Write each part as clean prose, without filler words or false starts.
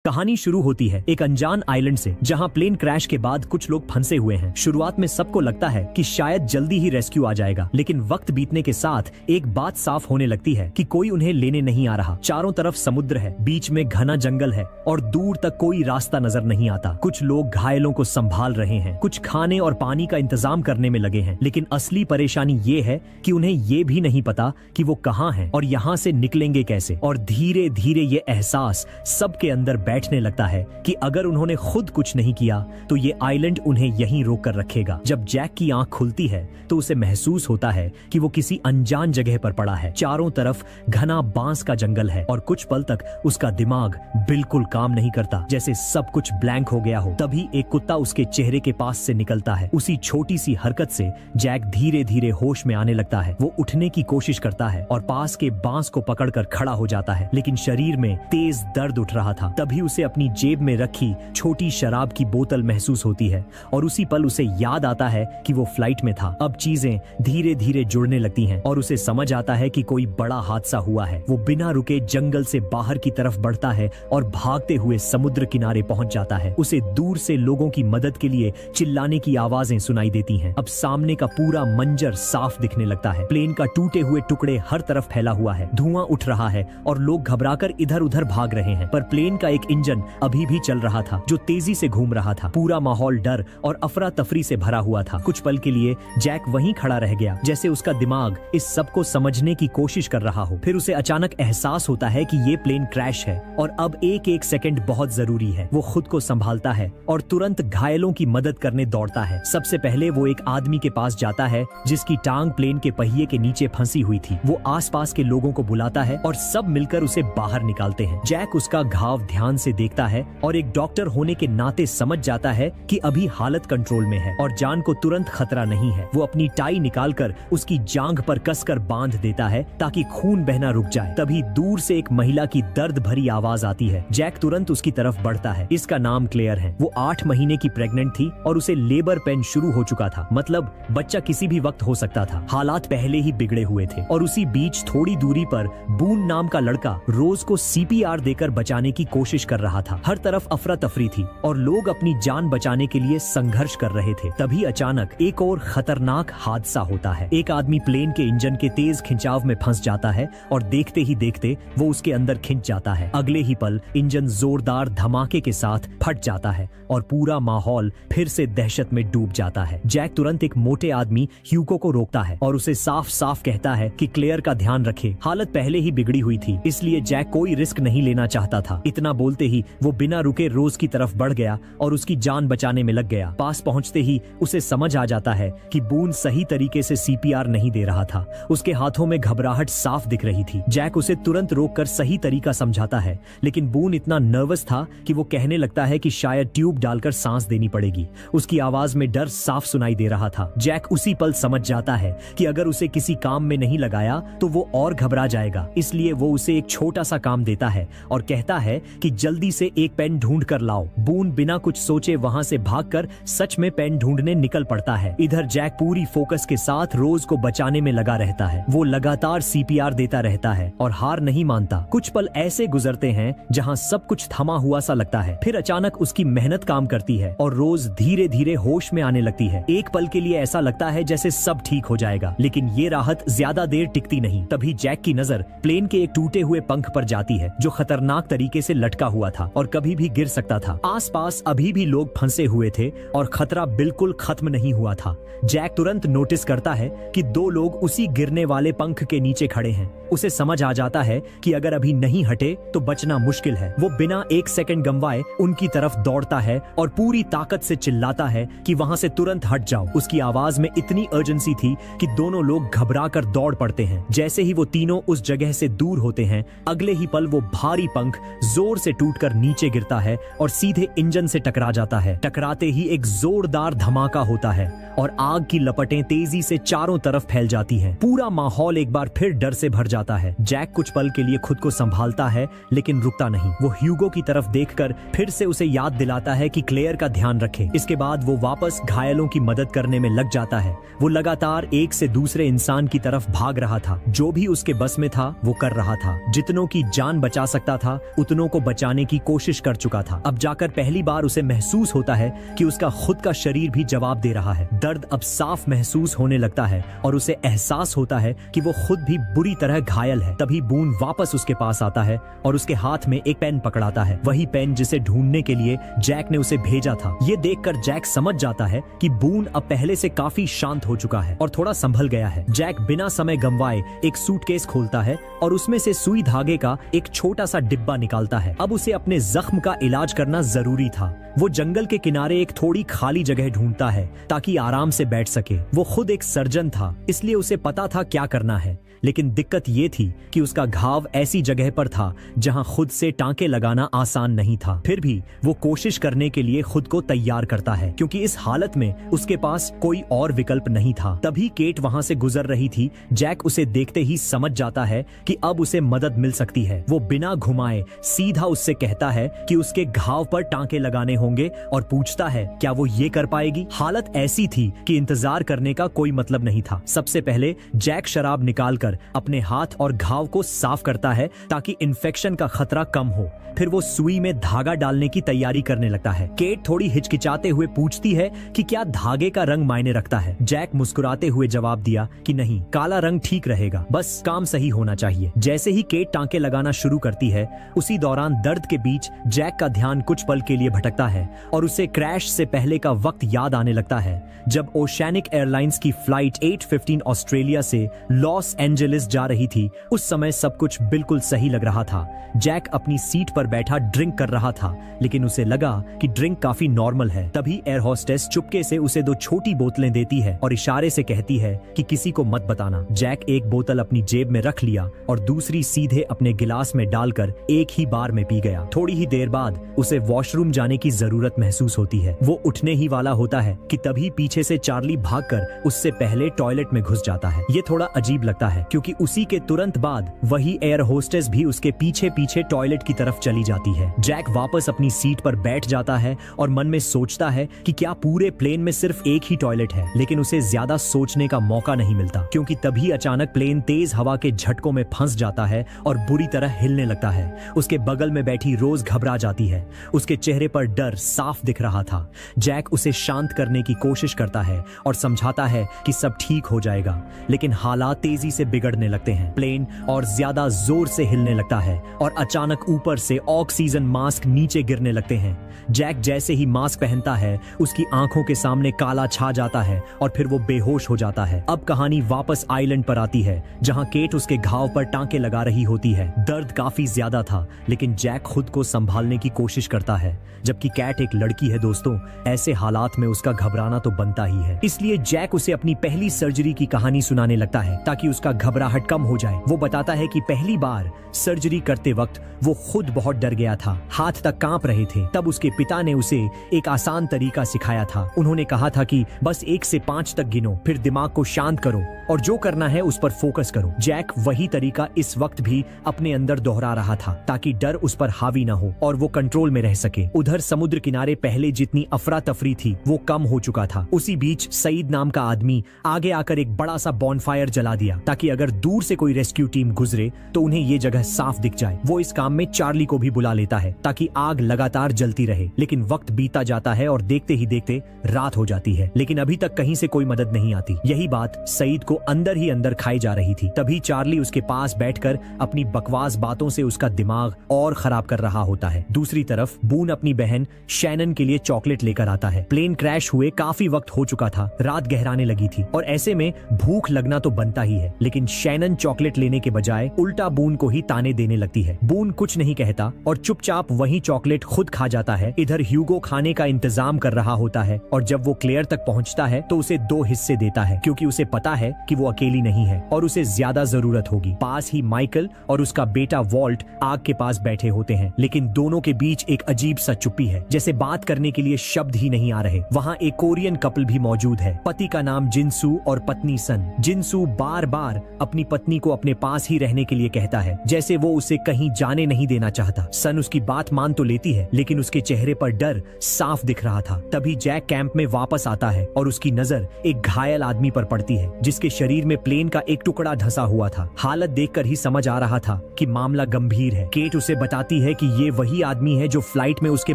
कहानी शुरू होती है एक अनजान आइलैंड से, जहां प्लेन क्रैश के बाद कुछ लोग फंसे हुए हैं। शुरुआत में सबको लगता है कि शायद जल्दी ही रेस्क्यू आ जाएगा, लेकिन वक्त बीतने के साथ एक बात साफ होने लगती है कि कोई उन्हें लेने नहीं आ रहा। चारों तरफ समुद्र है, बीच में घना जंगल है और दूर तक कोई रास्ता नजर नहीं आता। कुछ लोग घायलों को संभाल रहे हैं, कुछ खाने और पानी का इंतजाम करने में लगे हैं, लेकिन असली परेशानी ये है कि उन्हें ये भी नहीं पता कि वो कहाँ हैं और यहाँ से निकलेंगे कैसे। और धीरे धीरे ये एहसास सबके अंदर बैठने लगता है कि अगर उन्होंने खुद कुछ नहीं किया तो ये आइलैंड उन्हें यहीं रोक कर रखेगा। जब जैक की आंख खुलती है तो उसे महसूस होता है कि वो किसी अनजान जगह पर पड़ा है। चारों तरफ घना बांस का जंगल है और कुछ पल तक उसका दिमाग बिल्कुल काम नहीं करता, जैसे सब कुछ ब्लैंक हो गया हो। तभी एक कुत्ता उसके चेहरे के पास से निकलता है। उसी छोटी सी हरकत से जैक धीरे धीरे होश में आने लगता है। वो उठने की कोशिश करता है और पास के बांस को पकड़कर खड़ा हो जाता है, लेकिन शरीर में तेज दर्द उठ रहा था। तभी उसे अपनी जेब में रखी छोटी शराब की बोतल महसूस होती है और उसी पल उसे याद आता है कि वो फ्लाइट में था। अब चीजें धीरे धीरे जुड़ने लगती हैं और उसे समझ आता है कि कोई बड़ा हादसा हुआ है। वो बिना रुके जंगल से बाहर की तरफ बढ़ता है और भागते हुए समुद्र किनारे पहुंच जाता है। उसे दूर से लोगों की मदद के लिए चिल्लाने की आवाजें सुनाई देती हैं। अब सामने का पूरा मंजर साफ दिखने लगता है। प्लेन का टूटे हुए टुकड़े हर तरफ फैला हुआ है, धुआं उठ रहा है और लोग घबराकर इधर उधर भाग रहे हैं। पर प्लेन का एक इंजन अभी भी चल रहा था, जो तेजी से घूम रहा था। पूरा माहौल डर और अफरा तफरी से भरा हुआ था। कुछ पल के लिए जैक वहीं खड़ा रह गया, जैसे उसका दिमाग इस सब को समझने की कोशिश कर रहा हो। फिर उसे अचानक एहसास होता है कि ये प्लेन क्रैश है और अब एक एक सेकंड बहुत जरूरी है। वो खुद को संभालता है और तुरंत घायलों की मदद करने दौड़ता है। सबसे पहले वो एक आदमी के पास जाता है जिसकी टांग प्लेन के पहिए के नीचे फंसी हुई थी। वो आसपास के लोगों को बुलाता है और सब मिलकर उसे बाहर निकालते हैं। जैक उसका घाव ध्यान से देखता है और एक डॉक्टर होने के नाते समझ जाता है कि अभी हालत कंट्रोल में है और जान को तुरंत खतरा नहीं है। वो अपनी टाई निकालकर उसकी जांघ पर कसकर बांध देता है ताकि खून बहना रुक जाए। तभी दूर से एक महिला की दर्द भरी आवाज आती है। जैक तुरंत उसकी तरफ बढ़ता है। इसका नाम क्लेयर है। वो 8 महीने की प्रेग्नेंट थी और उसे लेबर पेन शुरू हो चुका था, मतलब बच्चा किसी भी वक्त हो सकता था। हालात पहले ही बिगड़े हुए थे और उसी बीच थोड़ी दूरी पर बून नाम का लड़का रोज को सीपीआर देकर बचाने की कोशिश कर रहा था। हर तरफ अफरा तफरी थी और लोग अपनी जान बचाने के लिए संघर्ष कर रहे थे। तभी अचानक एक और खतरनाक हादसा होता है। एक आदमी प्लेन के इंजन के तेज खिंचाव में फंस जाता है और देखते ही देखते वो उसके अंदर खिंच जाता है। अगले ही पल इंजन जोरदार धमाके के साथ फट जाता है और पूरा माहौल फिर से दहशत में डूब जाता है। जैक तुरंत एक मोटे आदमी ह्यूगो को रोकता है और उसे साफ साफ कहता है कि क्लेयर का ध्यान रखे। हालत पहले ही बिगड़ी हुई थी, इसलिए जैक कोई रिस्क नहीं लेना चाहता था। इतना बोलते ही वो बिना रुके रोज की तरफ बढ़ गया और उसकी जान बचाने में लग गया। पास पहुंचते ही उसे समझ आ जाता है कि बून सही तरीके से सीपीआर नहीं दे रहा था। उसके हाथों में घबराहट साफ दिख रही थी। जैक उसे तुरंत रोककर सही तरीका समझाता है, लेकिन बून इतना नर्वस था कि वो कहने लगता है कि शायद ट्यूब डालकर सांस देनी पड़ेगी। उसकी आवाज में डर साफ सुनाई दे रहा था। जैक उसी पल समझ जाता है कि अगर उसे किसी काम में नहीं लगाया तो वो और घबरा जाएगा, इसलिए वो उसे एक छोटा सा काम देता है और कहता है कि जल्दी से एक पेन ढूंढ कर लाओ। बून बिना कुछ सोचे वहां से भागकर सच में पेन ढूंढने निकल पड़ता है। इधर जैक पूरी फोकस के साथ रोज को बचाने में लगा रहता है। वो लगातार सीपीआर देता रहता है और हार नहीं मानता। कुछ पल ऐसे गुजरते हैं जहां सब कुछ थमा हुआ सा लगता है। फिर अचानक उसकी मेहनत काम करती है और रोज धीरे धीरे होश में आने लगती है। एक पल के लिए ऐसा लगता है जैसे सब ठीक हो जाएगा, लेकिन ये राहत ज्यादा देर टिकती नहीं। तभी जैक की नजर प्लेन के एक टूटे हुए पंख पर जाती है जो खतरनाक तरीके से लटका हुआ था और कभी भी गिर सकता था। आसपास अभी भी लोग फंसे हुए थे और खतरा बिल्कुल खत्म नहीं हुआ था। जैक तुरंत नोटिस करता है कि 2 लोग उसी गिरने वाले पंख के नीचे खड़े हैं। उसे समझ आ जाता है कि अगर अभी नहीं हटे तो बचना मुश्किल है। वो बिना एक सेकंड गंवाए उनकी तरफ दौड़ता है और पूरी ताकत से चिल्लाता है कि वहां से तुरंत हट जाओ। उसकी आवाज में इतनी अर्जेंसी थी कि दोनों लोग घबरा कर दौड़ पड़ते हैं। जैसे ही वो तीनों उस जगह से दूर होते हैं, अगले ही पल वो भारी पंख जोर से टूटकर नीचे गिरता है और सीधे इंजन से टकरा जाता है। टकराते ही एक जोरदार धमाका होता है और आग की लपटें तेजी से चारों तरफ फैल जाती हैं। पूरा माहौल एक बार फिर डर से भर जाता है। जैक कुछ पल के लिए खुद को संभालता है, लेकिन रुकता नहीं। वो ह्यूगो की तरफ देखकर फिर से उसे याद दिलाता है कि क्लेयर का ध्यान रखे। इसके बाद वो वापस घायलों की मदद करने में लग जाता है। वो लगातार एक से दूसरे इंसान की तरफ भाग रहा था। जो भी उसके बस में था वो कर रहा था। जितनों की जान बचा सकता था उतनों को बचाने जाने की कोशिश कर चुका था। अब जाकर पहली बार उसे महसूस होता है कि उसका खुद का शरीर भी जवाब दे रहा है। दर्द अब साफ महसूस होने लगता है और उसे एहसास होता है कि वो खुद भी बुरी तरह घायल है। तभी बून वापस उसके पास आता है और उसके हाथ में एक पेन पकड़ाता है, वही पेन जिसे ढूंढने के लिए जैक ने उसे भेजा था। ये देखकर जैक समझ जाता है कि बून अब पहले से काफी शांत हो चुका है और थोड़ा संभल गया है। जैक बिना समय गंवाए एक सूटकेस खोलता है और उसमें से सुई धागे का एक छोटा सा डिब्बा निकालता है। अब उसे अपने जख्म का इलाज करना जरूरी था। वो जंगल के किनारे एक थोड़ी खाली जगह ढूंढता है ताकि आराम से बैठ सके। वो खुद एक सर्जन था, इसलिए उसे पता था क्या करना है, लेकिन दिक्कत ये थी कि उसका घाव ऐसी जगह पर था जहां खुद से टांके लगाना आसान नहीं था। फिर भी वो कोशिश करने के लिए खुद को तैयार करता है, क्योंकि इस हालत में उसके पास कोई और विकल्प नहीं था। तभी केट वहां से गुजर रही थी। जैक उसे देखते ही समझ जाता है कि अब उसे मदद मिल सकती है। वो बिना घुमाए सीधा उससे कहता है कि उसके घाव पर टांके लगाने होंगे और पूछता है क्या वो ये कर पाएगी। हालत ऐसी थी कि इंतजार करने का कोई मतलब नहीं था। सबसे पहले जैक शराब निकालकर अपने हाथ और घाव को साफ करता है ताकि इन्फेक्शन का खतरा कम हो। फिर वो सुई में धागा डालने की तैयारी करने लगता है। केट थोड़ी हिचकिचाते हुए पूछती है कि क्या धागे का रंग मायने रखता है। जैक मुस्कुराते हुए जवाब दिया कि नहीं, काला रंग ठीक रहेगा, बस काम सही होना चाहिए। जैसे ही केट टांके लगाना शुरू करती है, उसी दौरान दर्द के बीच जैक का ध्यान कुछ पल के लिए भटकता है और उसे क्रैश से पहले का वक्त याद आने लगता है, जब ओशियानिक एयरलाइंस की फ्लाइट 815 ऑस्ट्रेलिया से लॉस एंजेलिस जा रही थी। उस समय सब कुछ बिल्कुल सही लग रहा था। जैक अपनी सीट पर बैठा ड्रिंक कर रहा था, लेकिन उसे लगा कि ड्रिंक काफी नॉर्मल है। तभी एयर होस्टेस चुपके से उसे 2 छोटी बोतलें देती है और इशारे से कहती है कि किसी को मत बताना। जैक एक बोतल अपनी जेब में रख लिया और दूसरी सीधे अपने गिलास में डालकर एक ही बार में पी गया। थोड़ी ही देर बाद उसे वॉशरूम जाने की जरूरत महसूस होती है। वो उठने ही वाला होता है कि तभी पीछे से चार्ली भागकर उससे पहले टॉयलेट में घुस जाता है। ये थोड़ा अजीब लगता है क्योंकि उसी के तुरंत बाद वही एयर होस्टेस भी उसके पीछे पीछे टॉयलेट की तरफ चली जाती है। जैक वापस अपनी सीट पर बैठ जाता है और मन में सोचता है कि क्या पूरे प्लेन में सिर्फ एक ही टॉयलेट है, लेकिन उसे ज्यादा सोचने का मौका नहीं मिलता, क्योंकि तभी अचानक प्लेन तेज हवा के झटकों में फंस जाता है और बुरी तरह हिलने लगता है। उसके बगल में बैठी रोज घबरा जाती है। उसके चेहरे पर डर साफ दिख रहा था। जैक उसे शांत करने की कोशिश करता है और समझाता है कि सब ठीक हो जाएगा, लेकिन हालात तेजी से बिगड़ने लगते हैं। प्लेन और ज्यादा जोर से हिलने लगता है और अचानक ऊपर से ऑक्सीजन मास्क नीचे गिरने लगते हैं। जैक जैसे ही मास्क पहनता है, उसकी आंखों के सामने काला छा जाता है और फिर वो बेहोश हो जाता है। अब कहानी वापस आइलैंड पर आती है, जहां केट उसके घाव पर टांके लगा रही होती है। दर्द काफी ज्यादा था, लेकिन जैक खुद को संभालने की कोशिश करता है। जबकि कैट एक लड़की है दोस्तों, ऐसे हालात में उसका घबराना तो बनता ही है। इसलिए जैक उसे अपनी पहली सर्जरी की कहानी सुनाने लगता है ताकि उसका घबराहट कम हो जाए। वो बताता है कि पहली बार सर्जरी करते वक्त वो खुद बहुत डर गया था, हाथ तक कांप रहे थे। तब उसके पिता ने उसे एक आसान तरीका सिखाया था। उन्होंने कहा था कि बस 1 से 5 तक गिनो, फिर दिमाग को शांत करो और जो करना है उस पर फोकस करो। जैक वही तरीका इस वक्त भी अपने अंदर दोहरा रहा था ताकि डर उस पर हावी न हो और वो कंट्रोल में रह सके। उधर समुद्र किनारे पहले जितनी अफरा तफरी थी वो कम हो चुका था। उसी बीच सईद नाम का आदमी आगे आकर एक बड़ा सा बॉनफायर जला दिया ताकि अगर दूर से कोई रेस्क्यू टीम गुजरे तो उन्हें ये जगह साफ दिख जाए। वो इस काम में चार्ली को भी बुला लेता है ताकि आग लगातार जलती रहे। लेकिन वक्त बीता जाता है और देखते ही देखते रात हो जाती है, लेकिन अभी तक कहीं से कोई मदद नहीं आती। यही बात सईद को अंदर ही अंदर खाई जा रही थी। तभी चार्ली उसके पास बैठकर अपनी बकवास बातों से उसका दिमाग और खराब कर रहा होता है। दूसरी तरफ बून अपनी बहन शैनन के लिए चॉकलेट लेकर आता है। प्लेन क्रैश हुए काफी वक्त हो चुका था, रात गहराने लगी थी और ऐसे में भूख लगना तो बनता ही है, लेकिन शैनन चॉकलेट लेने के बजाय उल्टा बून को ही ताने देने लगती है। बून कुछ नहीं कहता और चुपचाप वही चॉकलेट खुद खा जाता है। इधर ह्यूगो खाने का इंतजाम कर रहा होता है और जब वो क्लेयर तक पहुंचता है तो उसे 2 हिस्से देता है, क्योंकि उसे पता है कि वो अकेली नहीं है और उसे ज्यादा जरूरत होगी। पास ही माइकल और उसका बेटा वॉल्ट आग के पास बैठे होते हैं, लेकिन दोनों के बीच एक अजीब सा चुप्पी है। है, जैसे बात करने के लिए शब्द ही नहीं आ रहे। वहाँ एक कोरियन कपल भी मौजूद है, पति का नाम जिनसू और पत्नी सन। जिनसू बार बार अपनी पत्नी को अपने पास ही रहने के लिए कहता है, जैसे वो उसे कहीं जाने नहीं देना चाहता। सन उसकी बात मान तो लेती है, लेकिन उसके चेहरे पर डर साफ दिख रहा था। तभी जैक कैंप में वापस आता है और उसकी नजर एक घायल आदमी पर पड़ती है, जिसके शरीर में प्लेन का एक टुकड़ा धंसा हुआ था। हालत देखकर ही समझ आ रहा था कि मामला गंभीर है। केट उसे बताती है कि ये वही आदमी है जो फ्लाइट में उसके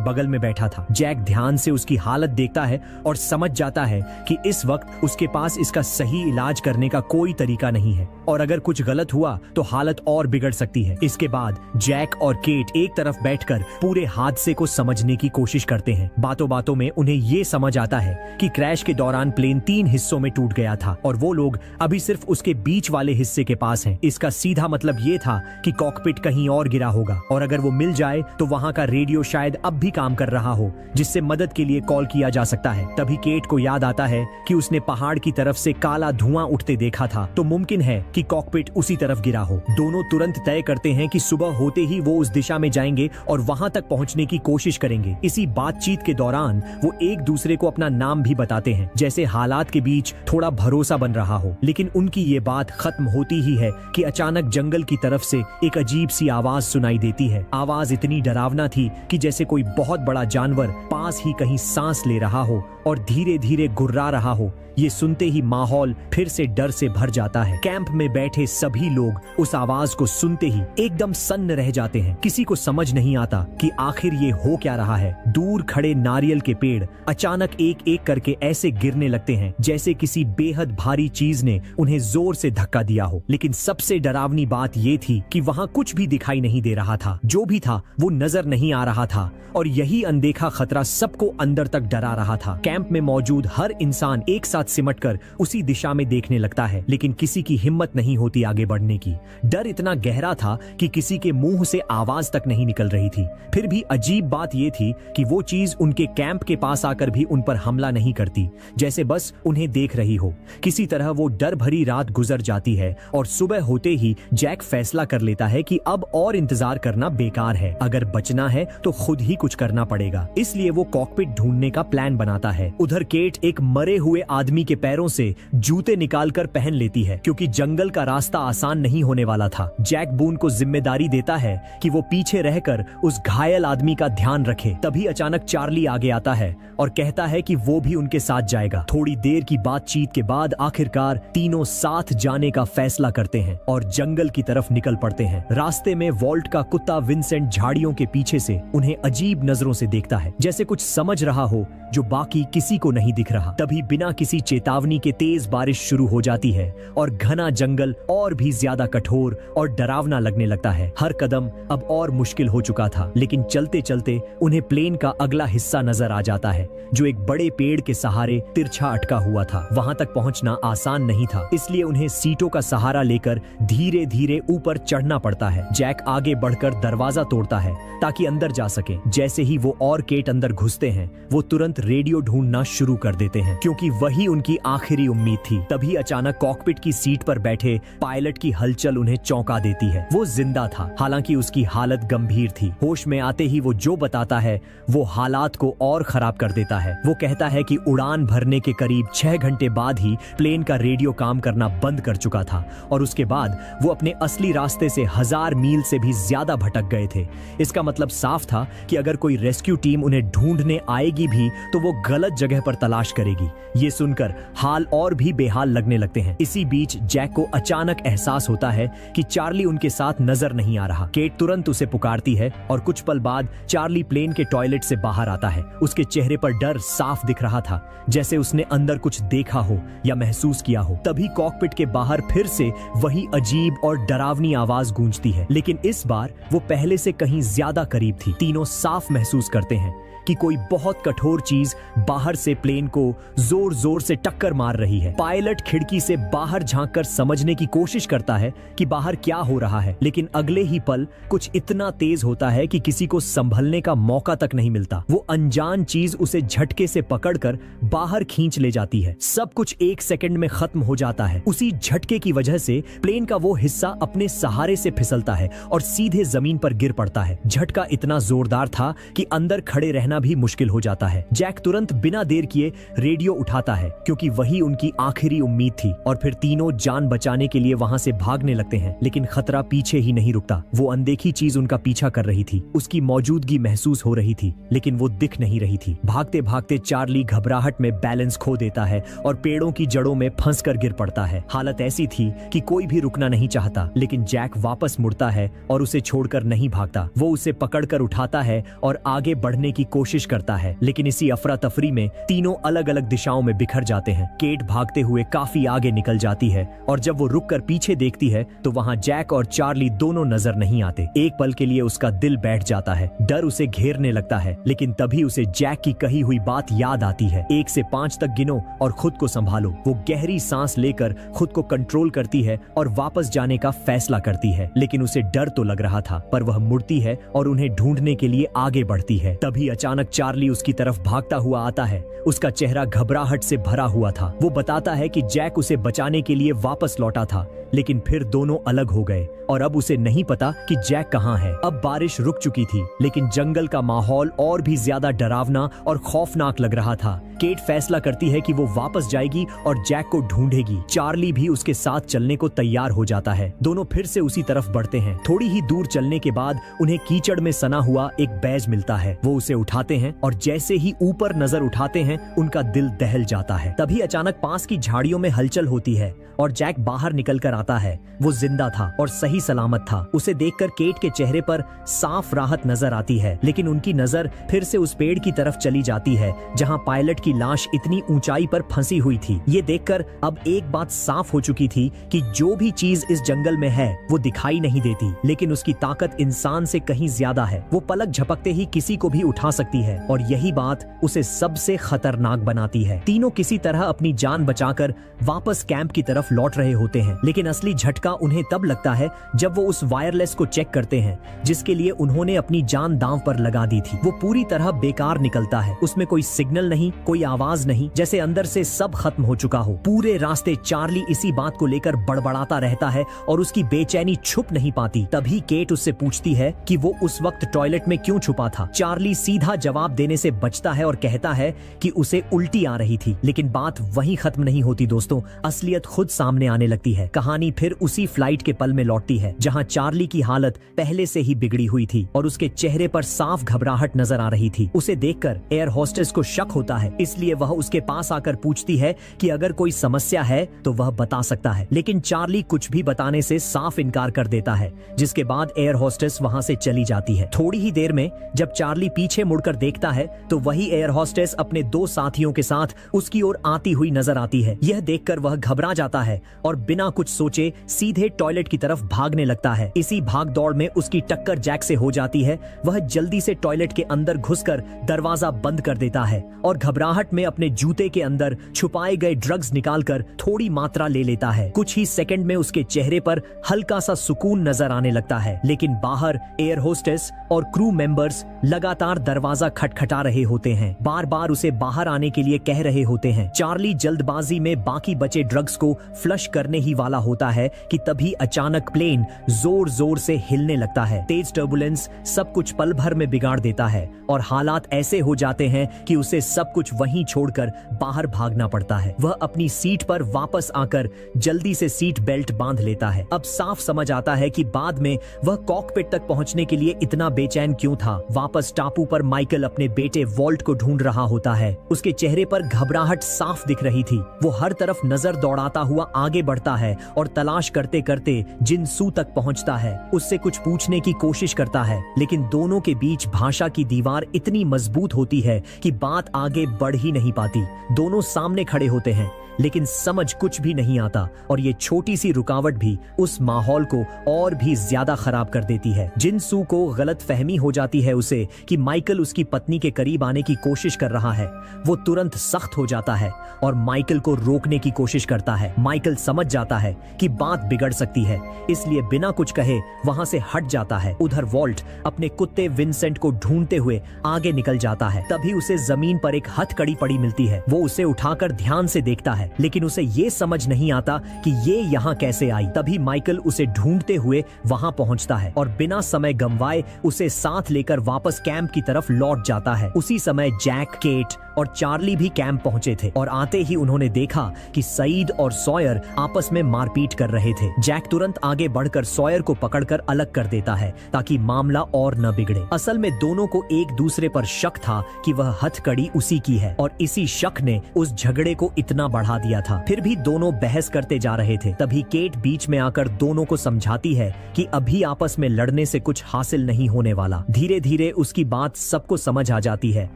बगल में बैठा था। जैक ध्यान से उसकी हालत देखता है और समझ जाता है कि इस वक्त उसके पास इसका सही इलाज करने का कोई तरीका नहीं है, और अगर कुछ गलत हुआ तो हालत और बिगड़ सकती है। इसके बाद जैक और केट एक तरफ बैठकर पूरे हादसे को समझने की कोशिश करते हैं। बातों बातों में उन्हें ये समझ आता है कि क्रैश के दौरान प्लेन 3 हिस्सों में टूट गया था और वो लोग अभी सिर्फ उसके बीच वाले हिस्से के पास हैं। इसका सीधा मतलब ये था कि कॉकपिट कहीं और गिरा होगा, और अगर वो मिल जाए तो वहाँ का रेडियो शायद अब भी काम कर रहा हो, जिससे मदद के लिए कॉल किया जा सकता है। तभी केट को याद आता है कि उसने पहाड़ की तरफ से काला धुआं उठते देखा था, तो मुमकिन है कि कॉकपिट उसी तरफ गिरा हो। दोनों तुरंत तय करते हैं कि सुबह होते ही वो उस दिशा में जाएंगे और वहां तक पहुंचने की कोशिश करेंगे। इसी बातचीत के दौरान वो एक दूसरे को अपना नाम भी बताते हैं, जैसे हालात के बीच थोड़ा भरोसा बन रहा हो। लेकिन उनकी ये बात खत्म होती ही है कि अचानक जंगल की तरफ से एक अजीब सी आवाज सुनाई देती है। आवाज इतनी डरावना थी कि जैसे कोई बहुत बड़ा जानवर पास ही कहीं सांस ले रहा हो और धीरे धीरे गुर्रा रहा हो। ये सुनते ही माहौल फिर से डर से भर जाता है। कैंप में बैठे सभी लोग उस आवाज को सुनते ही एकदम सन्न रह जाते हैं। किसी को समझ नहीं आता कि आखिर ये हो क्या रहा है। दूर खड़े नारियल के पेड़ अचानक एक एक करके ऐसे गिरने लगते हैं जैसे किसी बेहद भारी चीज ने उन्हें जोर से धक्का दिया हो। लेकिन सबसे डरावनी बात ये थी कि वहाँ कुछ भी दिखाई नहीं दे रहा था। जो भी था वो नजर नहीं आ रहा था, और यही अनदेखा खतरा सबको अंदर तक डरा रहा था। कैंप में मौजूद हर इंसान एक साथ सिमटकर उसी दिशा में देखने लगता है, लेकिन किसी की हिम्मत नहीं होती आगे बढ़ने की। डर इतना गहरा था कि किसी के मुंह से आवाज तक नहीं निकल रही थी। फिर भी अजीब बात यह थी कि वो चीज उनके कैंप के पास आकर भी उन पर हमला नहीं करती, जैसे बस उन्हें देख रही हो। किसी तरह वो डर भरी रात गुजर जाती है और सुबह होते ही जैक फैसला कर लेता है कि अब और इंतजार करना बेकार है। अगर बचना है तो खुद ही कुछ करना पड़ेगा। इसलिए वो कॉकपिट ढूंढने का प्लान बनाता है। उधर केट एक मरे हुए आदमी के पैरों से जूते निकालकर पहन लेती है, क्योंकि जंगल का रास्ता आसान नहीं होने वाला था। जैक बून को जिम्मेदारी देता है कि वो पीछे रहकर उस घायल आदमी का ध्यान रखे। तभी अचानक चार्ली आगे आता है और कहता है कि वो भी उनके साथ जाएगा। थोड़ी देर की बातचीत के बाद आखिरकार तीनों साथ जाने का फैसला करते हैं और जंगल की तरफ निकल पड़ते हैं। रास्ते में वॉल्ट का कुत्ता विंसेंट झाड़ियों के पीछे से उन्हें अजीब नजरों से देखता है, जैसे कुछ समझ रहा हो जो बाकी किसी को नहीं दिख रहा। तभी बिना किसी चेतावनी के तेज बारिश शुरू हो जाती है और घना जंगल और भी ज्यादा कठोर और डरावना लगने लगता है। हर कदम अब और मुश्किल हो चुका था, लेकिन चलते चलते उन्हें प्लेन का अगला हिस्सा नजर आ जाता है, जो एक बड़े पेड़ के सहारे तिरछा अटका हुआ था। वहां तक पहुंचना आसान नहीं था, इसलिए उन्हें सीटों का सहारा लेकर धीरे धीरे ऊपर चढ़ना पड़ता है। जैक आगे बढ़कर दरवाजा तोड़ता है ताकि अंदर जा सके। जैसे ही वो और केट अंदर घुसते हैं, वो तुरंत रेडियो ढूंढना शुरू कर देते हैं, क्योंकि वही उनकी आखिरी उम्मीद थी। तभी अचानक कॉकपिट की सीट पर बैठे पायलट की हलचल उन्हें चौंका देती है। वो जिंदा था, हालांकि उसकी हालत गंभीर थी। होश में आते ही वो जो बताता है वो हालात को और खराब कर देता है। वो कहता है कि उड़ान भरने के करीब 6 घंटे बाद ही प्लेन का रेडियो काम करना बंद कर चुका था, और उसके बाद वो अपने असली रास्ते से 1000 मील से भी ज्यादा भटक गए थे। इसका मतलब साफ था कि अगर कोई रेस्क्यू टीम उन्हें ढूंढने आएगी भी तो वो गलत जगह पर तलाश करेगी। ये सुनकर हाल और भी बेहाल लगने लगते हैं। इसी बीच जैक को अचानक एहसास होता है कि चार्ली उनके साथ नजर नहीं आ रहा। केट तुरंत उसे पुकारती है और कुछ पल बाद चार्ली प्लेन के टॉयलेट से बाहर आता है। उसके चेहरे पर डर साफ दिख रहा था, जैसे उसने अंदर कुछ देखा हो या महसूस किया हो। तभी कॉकपिट के बाहर फिर से वही अजीब और डरावनी आवाज गूंजती है, लेकिन इस बार वो पहले से कहीं ज्यादा करीब थी। तीनों साफ महसूस करते हैं कि कोई बहुत कठोर चीज बाहर से प्लेन को जोर जोर से टक्कर मार रही है। पायलट खिड़की से बाहर झांककर समझने की कोशिश करता है कि बाहर क्या हो रहा है, लेकिन अगले ही पल कुछ इतना तेज होता है कि किसी को संभलने का मौका तक नहीं मिलता। वो अनजान चीज उसे झटके से पकड़कर बाहर खींच ले जाती है। सब कुछ 1 सेकंड में खत्म हो जाता है। उसी झटके की वजह से प्लेन का वो हिस्सा अपने सहारे से फिसलता है और सीधे जमीन पर गिर पड़ता है। झटका इतना जोरदार था कि अंदर खड़े रहना भी मुश्किल हो जाता है। जैक तुरंत बिना देर किए रेडियो उठाता है क्योंकि वही उनकी आखिरी उम्मीद थी और फिर तीनों जान बचाने के लिए वहां से भागने लगते हैं। लेकिन खतरा पीछे ही नहीं रुकता। वो अनदेखी चीज उनका पीछा कर रही थी, उसकी मौजूदगी महसूस हो रही थी लेकिन वो दिख नहीं रही थी। भागते भागते चार्ली घबराहट में बैलेंस खो देता है और पेड़ों की जड़ों में फंसकर गिर पड़ता है। हालत ऐसी थी कि कोई भी रुकना नहीं चाहता, लेकिन जैक वापस मुड़ता है और उसे छोड़कर नहीं भागता। वो उसे पकड़कर उठाता है और आगे बढ़ने की कोशिश करता है, लेकिन इसी अफरा तफरी में तीनों अलग अलग दिशाओं में बिखर जाते हैं। केट भागते हुए काफी आगे निकल जाती है और जब वो रुककर पीछे देखती है तो वहां जैक और चार्ली दोनों नजर नहीं आते। एक पल के लिए उसका दिल बैठ जाता है, डर उसे घेरने लगता है, लेकिन तभी उसे जैक की कही हुई बात याद आती है, 1 से 5 तक गिनो और खुद को संभालो। वो गहरी सांस लेकर खुद को कंट्रोल करती है और वापस जाने का फैसला करती है, लेकिन उसे डर तो लग रहा था। पर वह मुड़ती है और उन्हें ढूंढने के लिए आगे बढ़ती है। तभी अचानक चार्ली उसकी तरफ भागता हुआ आता है। उसका चेहरा घबराहट से भरा हुआ था। वो बताता है कि जैक उसे बचाने के लिए वापस लौटा था, लेकिन फिर दोनों अलग हो गए और अब उसे नहीं पता कि जैक कहाँ है। अब बारिश रुक चुकी थी, लेकिन जंगल का माहौल और भी ज्यादा डरावना और खौफनाक लग रहा था। केट फैसला करती है कि वो वापस जाएगी और जैक को ढूंढेगी। चार्ली भी उसके साथ चलने को तैयार हो जाता है। दोनों फिर से उसी तरफ बढ़ते हैं। थोड़ी ही दूर चलने के बाद उन्हें कीचड़ में सना हुआ एक बैज मिलता है। वो उसे उठाते हैं और जैसे ही ऊपर नजर उठाते हैं उनका दिल दहल जाता है। तभी अचानक पास की झाड़ियों में हलचल होती है और जैक बाहर निकल कर आता है। वो जिंदा था और सही सलामत था। उसे देखकर केट के चेहरे पर साफ राहत नजर आती है, लेकिन उनकी नजर फिर से उस पेड़ की तरफ चली जाती है जहां पायलट की लाश इतनी ऊंचाई पर फंसी हुई थी। ये देखकर अब एक बात साफ हो चुकी थी कि जो भी चीज इस जंगल में है वो दिखाई नहीं देती, लेकिन उसकी ताकत इंसान से कहीं ज्यादा है। वो पलक झपकते ही किसी को भी उठा सकती है और यही बात उसे सबसे खतरनाक बनाती है। तीनों किसी तरह अपनी जान बचाकर वापस कैंप की तरफ लौट रहे होते हैं, लेकिन असली झटका उन्हें तब लगता है जब वो उस वायरलेस को चेक करते हैं जिसके लिए उन्होंने अपनी जान दांव पर लगा दी थी। वो पूरी तरह बेकार निकलता है। उसमें कोई सिग्नल नहीं, कोई आवाज नहीं, जैसे अंदर से सब खत्म हो चुका हो। पूरे रास्ते चार्ली इसी बात को लेकर बड़बड़ाता रहता है और उसकी बेचैनी छुप नहीं पाती। तभी केट उससे पूछती है कि वो उस वक्त टॉयलेट में क्यों छुपा था। चार्ली सीधा जवाब देने से बचता है और कहता है कि उसे उल्टी आ रही थी, लेकिन बात वहीं खत्म नहीं होती दोस्तों। असलियत खुद सामने आने लगती है। कहानी फिर उसी फ्लाइट के पल में लौटती है जहां चार्ली की हालत पहले से ही बिगड़ी हुई थी और उसके चेहरे पर साफ घबराहट नजर आ रही थी। उसे देखकर एयर होस्टेस को शक होता है, इसलिए वह उसके पास आकर पूछती है कि अगर कोई समस्या है तो वह बता सकता है, लेकिन चार्ली कुछ भी बताने से साफ इनकार कर देता है, जिसके बाद एयर होस्टेस वहां से चली जाती है। थोड़ी ही देर में जब चार्ली पीछे मुड़कर देखता है तो वही एयर होस्टेस अपने 2 साथियों के साथ उसकी ओर आती हुई नजर आती है। यह देखकर वह घबरा जाता है और बिना कुछ सोचे सीधे टॉयलेट की तरफ भागने लगता है। इसी भागदौड़ में उसकी टक्कर जैक से हो जाती है। वह जल्दी से टॉयलेट के अंदर घुसकर दरवाजा बंद कर देता है और घबराहट में अपने जूते के अंदर छुपाए गए ड्रग्स निकालकर थोड़ी मात्रा ले लेता है। कुछ ही सेकंड में उसके चेहरे पर हल्का सा सुकून नजर आने लगता है, लेकिन बाहर एयर होस्टेस और क्रू मेंबर्स लगातार दरवाजा खटखटा रहे होते हैं, बार बार उसे बाहर आने के लिए कह रहे होते हैं। चार्ली जल्दबाजी में बाकी बचे ड्रग्स को फ्लश करने ही वाला होता है कि तभी अचानक प्लेन जोर जोर से हिलने लगता है। तेज टर्बुलेंस सब कुछ पल भर में बिगाड़ देता है और हालात ऐसे हो जाते हैं कि उसे सब कुछ वहीं छोड़कर बाहर भागना पड़ता है। वह अपनी सीट पर वापस आकर जल्दी से सीट बेल्ट बांध लेता है। अब साफ समझ आता है कि बाद में वह कॉकपिट तक पहुंचने के लिए इतना बेचैन क्यों था। वापस टापू पर माइकल अपने बेटे वॉल्ट को ढूंढ रहा होता है। उसके चेहरे पर घबराहट साफ दिख रही थी। वो हर तरफ नजर दौड़ाता हुआ आगे बढ़ता है और तलाश करते करते जिनसू तक पहुंचता है। उससे कुछ पूछने की कोशिश करता है, लेकिन दोनों के बीच भाषा की दीवार इतनी मजबूत होती है कि बात आगे बढ़ ही नहीं पाती। दोनों सामने खड़े होते हैं, लेकिन समझ कुछ भी नहीं आता और ये छोटी सी रुकावट भी उस माहौल को और भी ज्यादा खराब कर देती है। जिनसू को गलत फहमी हो जाती है उसे कि माइकल उसकी पत्नी के करीब आने की कोशिश कर रहा है। वो तुरंत सख्त हो जाता है और माइकल को रोकने की कोशिश करता है। माइकल समझ जाता है कि बात बिगड़ सकती है, इसलिए बिना कुछ कहे वहां से हट जाता है। उधर वॉल्ट अपने कुत्ते विंसेंट को ढूंढते हुए आगे निकल जाता है। तभी उसे जमीन पर एक हथकड़ी पड़ी मिलती है। वो उसे उठाकर ध्यान से देखता है, लेकिन उसे ये समझ नहीं आता कि ये यहाँ कैसे आई। तभी माइकल उसे ढूंढते हुए वहां पहुंचता है और बिना समय गंवाए उसे साथ लेकर वापस कैंप की तरफ लौट जाता है। उसी समय जैक, केट और चार्ली भी कैंप पहुंचे थे और आते ही उन्होंने देखा कि सईद और सॉयर आपस में मारपीट कर रहे थे। जैक तुरंत आगे बढ़कर सॉयर को पकड़कर अलग कर देता है ताकि मामला और न बिगड़े। असल में दोनों को एक दूसरे पर शक था कि वह हथकड़ी उसी की है और इसी शक ने उस झगड़े को इतना बढ़ा दिया था। फिर भी दोनों बहस करते जा रहे थे। तभी केट बीच में आकर दोनों को समझाती है कि अभी आपस में लड़ने से कुछ हासिल नहीं होने वाला। धीरे धीरे उसकी बात सबको समझ आ जाती है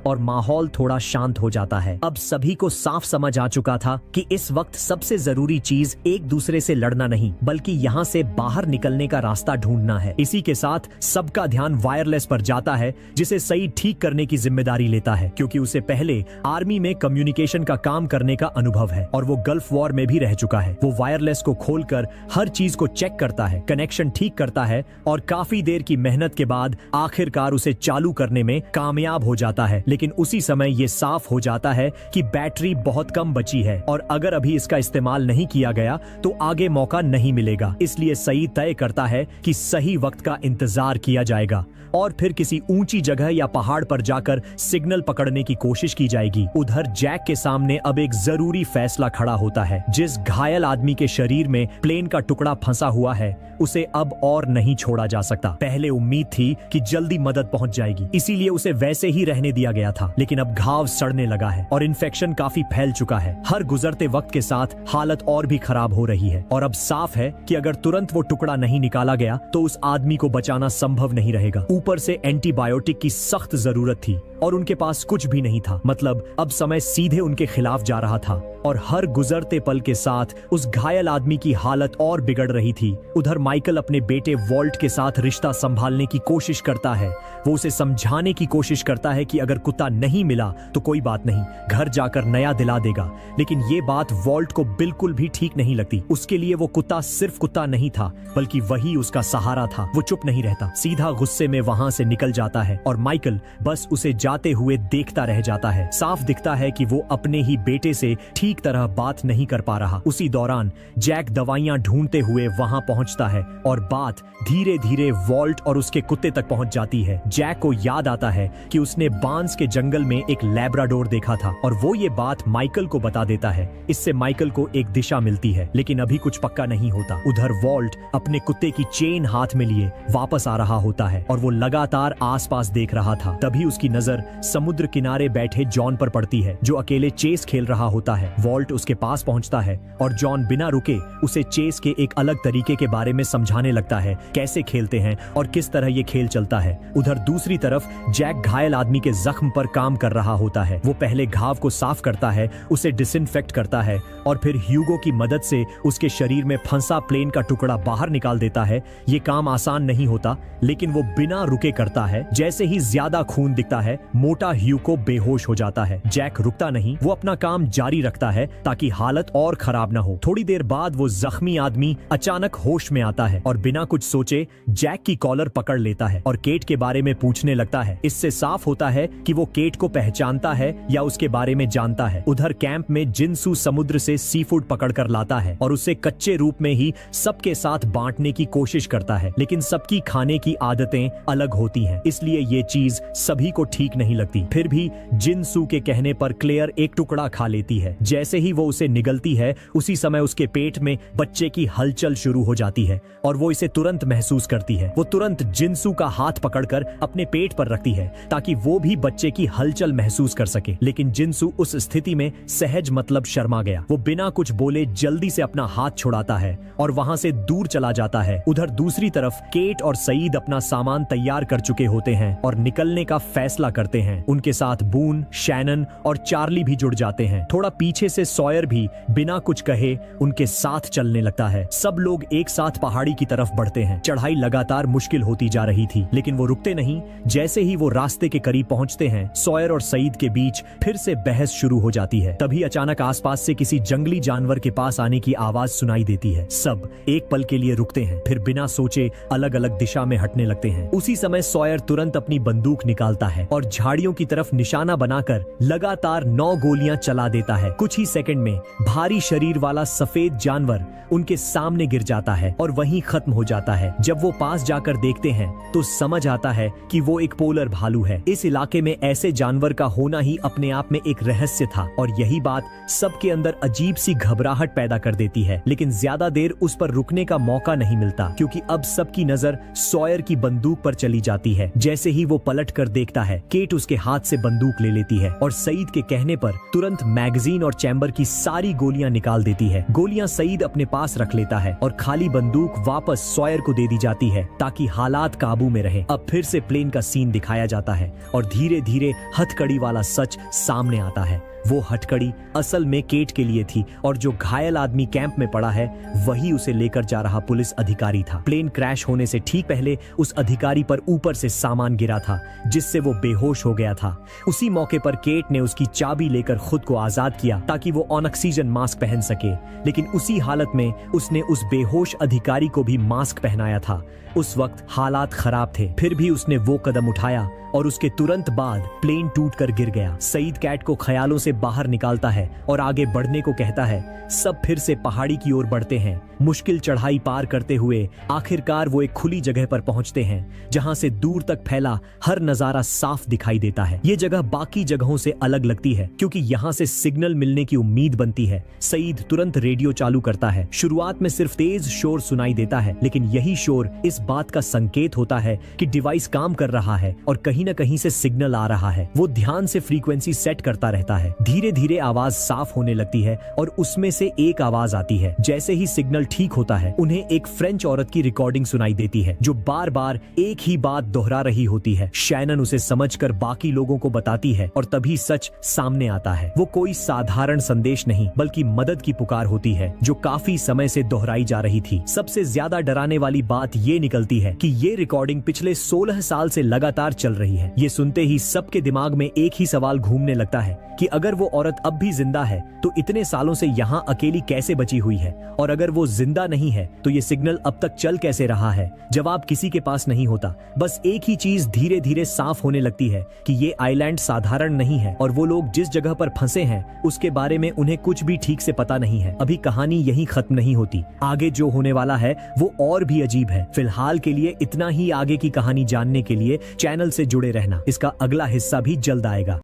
और माहौल थोड़ा शांत हो जाता है। अब सभी को साफ समझ आ चुका था कि इस वक्त सबसे जरूरी चीज एक दूसरे से लड़ना नहीं, बल्कि यहाँ से बाहर निकलने का रास्ता ढूंढना है। इसी के साथ सबका ध्यान वायरलेस पर जाता है, जिसे सईद ठीक करने की जिम्मेदारी लेता है, क्योंकि उसे पहले आर्मी में कम्युनिकेशन का काम करने का अनुभव है और वो गल्फ वॉर में भी रह चुका है। वो वायरलेस को खोलकर हर चीज को चेक करता है, कनेक्शन ठीक करता है और काफी देर की मेहनत के बाद आखिरकार उसे चालू करने में कामयाब हो जाता है। लेकिन उसी समय ये साफ हो जाता है कि बैटरी बहुत कम बची है और अगर अभी इसका इस्तेमाल नहीं किया गया तो आगे मौका नहीं मिलेगा। इसलिए सईद तय करता है कि सही वक्त का इंतजार किया जाएगा और फिर किसी ऊंची जगह या पहाड़ पर जाकर सिग्नल पकड़ने की कोशिश की जाएगी। उधर जैक के सामने अब एक जरूरी फैसला खड़ा होता है। जिस घायल आदमी के शरीर में प्लेन का टुकड़ा फंसा हुआ है उसे अब और नहीं छोड़ा जा सकता। पहले उम्मीद थी कि जल्दी मदद पहुंच जाएगी, इसीलिए उसे वैसे ही रहने दिया गया था, लेकिन अब घाव सड़ने लगा है और इन्फेक्शन काफी फैल चुका है। हर गुजरते वक्त के साथ हालत और भी खराब हो रही है और अब साफ है कि अगर तुरंत वो टुकड़ा नहीं निकाला गया तो उस आदमी को बचाना संभव नहीं रहेगा। ऊपर से एंटीबायोटिक की सख्त जरूरत थी और उनके पास कुछ भी नहीं था। मतलब अब समय सीधे उनके खिलाफ जा रहा था और हर गुजरते पल के साथ उस घायल आदमी की हालत और बिगड़ रही थी। उधर माइकल अपने बेटे वॉल्ट के साथ रिश्ता संभालने की कोशिश करता है। वो उसे समझाने की कोशिश करता है कि अगर कुत्ता नहीं मिला तो कोई बात नहीं, घर जाकर नया दिला देगा। लेकिन ये बात वॉल्ट को बिल्कुल भी ठीक नहीं लगती। उसके लिए वो कुत्ता सिर्फ कुत्ता नहीं था, बल्कि वही उसका सहारा था। वो चुप नहीं रहता, सीधा गुस्से में वहां से निकल जाता है और माइकल बस उसे जाते हुए देखता रह जाता है। साफ दिखता है कि वो अपने ही बेटे से ठीक तरह बात नहीं कर पा रहा। उसी दौरान जैक दवाइयां ढूंढते हुए वहां पहुंचता है और बात धीरे धीरे वॉल्ट और उसके कुत्ते तक पहुंच जाती है। जैक को याद आता है कि उसने बांस के जंगल में एक लैब्राडोर देखा था और वो ये बात माइकल को बता देता है। इससे माइकल को एक दिशा मिलती है, लेकिन अभी कुछ पक्का नहीं होता। उधर वॉल्ट अपने कुत्ते की चेन हाथ में लिए वापस आ रहा होता है और वो लगातार आसपास देख रहा था। तभी उसकी नजर समुद्र किनारे बैठे जॉन पर पड़ती है, जो अकेले चेस खेल रहा होता है। वॉल्ट उसके पास पहुंचता है और जॉन बिना रुके उसे चेस के एक अलग तरीके के बारे में समझाने लगता है, कैसे खेलते हैं और किस तरह ये खेल चलता है। उधर दूसरी तरफ जैक घायल आदमी के जख्म पर काम कर रहा होता है। वो पहले घाव को साफ करता है, उसे डिसइंफेक्ट करता है और फिर ह्यूगो की मदद से उसके शरीर में फंसा प्लेन का टुकड़ा बाहर निकाल देता है। ये काम आसान नहीं होता, लेकिन वो बिना रुके करता है। जैसे ही ज्यादा खून दिखता है, मोटा ह्यूगो बेहोश हो जाता है। जैक रुकता नहीं, वो अपना काम जारी रखता है ताकि हालत और खराब ना हो। थोड़ी देर बाद वो जख्मी आदमी अचानक होश में आता है और बिना कुछ सोचे जैक की कॉलर पकड़ लेता है और केट के बारे में पूछने लगता है। इससे साफ होता है कि वो केट को पहचानता है या उसके बारे में जानता है। उधर कैंप में जिनसू समुद्र से सी फूड पकड़ कर लाता है और उसे कच्चे रूप में ही सबके साथ बांटने की कोशिश करता है, लेकिन सबकी खाने की आदतें अलग होती हैं, इसलिए ये चीज सभी को ठीक नहीं लगती। फिर भी जिनसू के कहने पर क्लेयर एक टुकड़ा खा लेती है। जैसे ही वो उसे निगलती है, उसी समय उसके पेट में बच्चे की हलचल शुरू हो जाती है और वो इसे तुरंत महसूस करती है। वो तुरंत जिनसू का हाथ पकड़कर अपने पेट पर रखती है ताकि वो भी बच्चे की हलचल महसूस कर सके, लेकिन जिनसू उस स्थिति में सहज मतलब शर्मा गया। वो बिना कुछ बोले जल्दी से अपना हाथ छुड़ाता है और वहां से दूर चला जाता है। उधर दूसरी तरफ केट और सईद अपना सामान तैयार कर चुके होते हैं और निकलने का फैसला करते हैं। उनके साथ बून, शैनन और चार्ली भी जुड़ जाते हैं। थोड़ा पीछे से सॉयर भी बिना कुछ कहे उनके साथ चलने लगता है। सब लोग एक साथ पहाड़ी की तरफ बढ़ते हैं। चढ़ाई लगातार मुश्किल होती जा रही थी, लेकिन वो रुकते नहीं। जैसे ही वो रास्ते के करीब पहुंचते हैं, सॉयर और सईद के बीच फिर से बहस शुरू हो जाती है। तभी अचानक आसपास से किसी जंगली जानवर के पास आने की आवाज सुनाई देती है। सब एक पल के लिए रुकते हैं, फिर बिना सोचे अलग अलग दिशा में हटने लगते हैं। उसी समय सॉयर तुरंत अपनी बंदूक निकालता है और झाड़ियों की तरफ निशाना बनाकर लगातार 9 गोलियां चला देता है। कुछ ही सेकंड में भारी शरीर वाला सफेद जानवर उनके सामने गिर जाता है और वहीं खत्म हो जाता है। जब वो पास जाकर देखते हैं तो समझ आता है कि वो एक पोलर भालू है। इस इलाके में ऐसे जानवर का होना ही अपने आप में एक रहस्य था और यही बात सबके अंदर अजीब सी घबराहट पैदा कर देती है। लेकिन ज्यादा देर उस पर रुकने का मौका नहीं मिलता, क्योंकि अब सबकी नजर सॉयर की बंदूक पर चली जाती है। जैसे ही वो पलट कर देखता है, केट उसके हाथ से बंदूक ले लेती है और सईद के कहने पर तुरंत मैगजीन और चैम्बर की सारी गोलियां निकाल देती है। गोलियां सईद अपने पास रख लेता है और खाली बंदूक वापस सॉयर को दे दी जाती है ताकि हालात काबू में रहे। अब फिर से प्लेन का सीन दिखाया जाता है और धीरे धीरे हथकड़ी वाला सच सामने आता है। वो हथकड़ी असल में केट के लिए थी और जो घायल आदमी कैंप में पड़ा है वही उसे लेकर जा रहा पुलिस अधिकारी था। प्लेन क्रैश होने से ठीक पहले उस अधिकारी पर ऊपर से सामान गिरा था जिससे वो बेहोश हो गया था। उसी मौके पर केट ने उसकी चाबी लेकर खुद को आजाद किया ताकि वो ऑन ऑक्सीजन मास्क पहन सके, लेकिन उसी हालत में उसने उस बेहोश अधिकारी को भी मास्क पहनाया था। उस वक्त हालात खराब थे, फिर भी उसने वो कदम उठाया और उसके तुरंत बाद प्लेन टूटकर गिर गया। सईद कैट को ख्यालों से बाहर निकालता है और आगे बढ़ने को कहता है। सब फिर से पहाड़ी की ओर बढ़ते हैं। मुश्किल चढ़ाई पार करते हुए आखिरकार वो एक खुली जगह पर पहुंचते हैं जहां से दूर तक फैला हर नजारा साफ दिखाई देता है। ये जगह बाकी जगहों से अलग लगती है क्योंकि यहाँ से सिग्नल मिलने की उम्मीद बनती है। सईद तुरंत रेडियो चालू करता है। शुरुआत में सिर्फ तेज शोर सुनाई देता है, लेकिन यही शोर इस बात का संकेत होता है कि डिवाइस काम कर रहा है और कहीं न कहीं से सिग्नल आ रहा है। वो ध्यान से फ्रीक्वेंसी सेट करता रहता है। धीरे धीरे आवाज साफ होने लगती है और उसमें से एक आवाज आती है। जैसे ही सिग्नल ठीक होता है, उन्हें एक फ्रेंच औरत की रिकॉर्डिंग सुनाई देती है जो बार बार एक ही बात दोहरा रही होती है। शैनन उसे समझकर बाकी लोगों को बताती है और तभी सच सामने आता है। वो कोई साधारण संदेश नहीं बल्कि मदद की पुकार होती है जो काफी समय से दोहराई जा रही थी। सबसे ज्यादा डराने वाली बात ये निकलती है कि ये रिकॉर्डिंग पिछले 16 साल से लगातार चल रही है। ये सुनते ही सबके दिमाग में एक ही सवाल घूमने लगता है कि अगर वो औरत अब भी जिंदा है तो इतने सालों से यहाँ अकेली कैसे बची हुई है, और अगर वो जिंदा नहीं है तो ये सिग्नल अब तक चल कैसे रहा है। जवाब किसी के पास नहीं होता। बस एक ही चीज धीरे धीरे साफ होने लगती है कि ये आइलैंड साधारण नहीं है और वो लोग जिस जगह पर फंसे हैं उसके बारे में उन्हें कुछ भी ठीक से पता नहीं है। अभी कहानी यहीं खत्म नहीं होती, आगे जो होने वाला है वो और भी अजीब है। फिलहाल के लिए इतना ही। आगे की कहानी जानने के लिए चैनल से जुड़े रहना। इसका अगला हिस्सा भी जल्द आएगा।